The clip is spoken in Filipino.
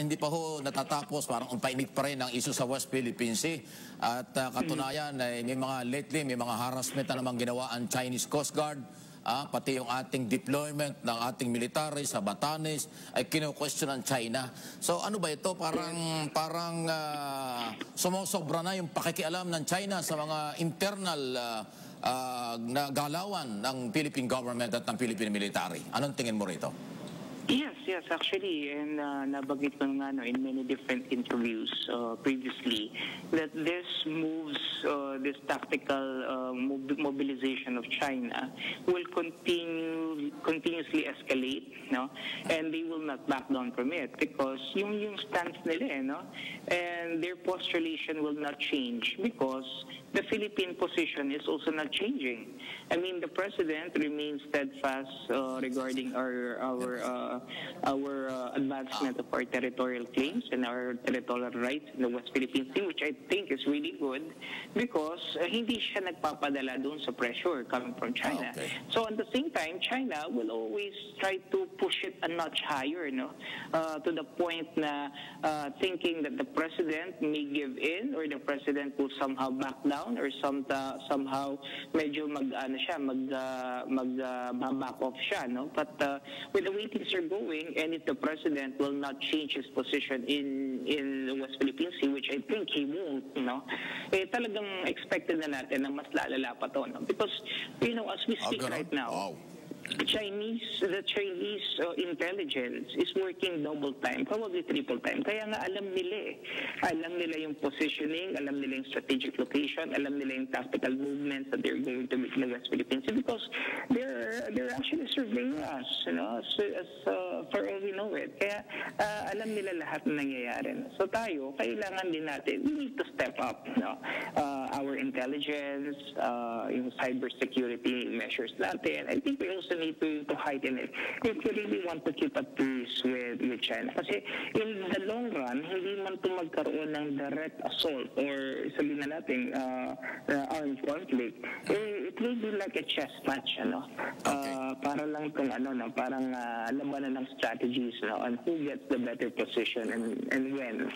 hindi pa ho natatapos, parang painit pa rin ang issue sa West Philippine Sea. At katunayan, may mga harassment na namang ginawa ang Chinese Coast Guard. Pati yung ating deployment ng ating military sa Batanes ay kino-question ng China. So ano ba ito? Parang sumusobra na yung pakikialam ng China sa mga internal na galawan ng Philippine government at ng Philippine military. Anong tingin mo rito? Yes, actually, and nabanggit ko nga in many different interviews previously that this moves, this tactical mobilization of China will continuously escalate, no? And they will not back down from it because yung stance nila, and their postulation will not change because the Philippine position is also not changing. I mean, the president remains steadfast regarding our advancement of our territorial claims and our territorial rights in the West Philippine Sea, which I think is really good because hindi siya nagpapadala doon sa pressure coming from China. Okay. So at the same time, China will always try to push it a notch higher, to the point na thinking that the president may give in or the president will somehow back down or somehow medyo mag-back off siya, But with the way things are going, and if the president will not change his position in the West Philippine Sea, which I think he won't, talagang expected na natin na mas lalala pa to, Because, as we speak right now, the Chinese intelligence is working double time, probably triple time. Kaya nga alam nila Alam nila yung positioning, alam nila yung strategic location, alam nila yung tactical movements that they're going to make in the West Philippines because they're actually surveying us, as for all we know it. Kaya alam nila lahat na nangyayari. So tayo, kailangan din natin, we need to step up, our intelligence, yung cybersecurity measures natin. I think we also need to heighten it if we really want to keep at peace with China. Kasi in the long run, hindi man ito magkaroon ng direct assault or sabihin na natin armed conflict. It will be like a chess match, Okay. Para lang itong parang labanan ng strategies on who gets the better position and when.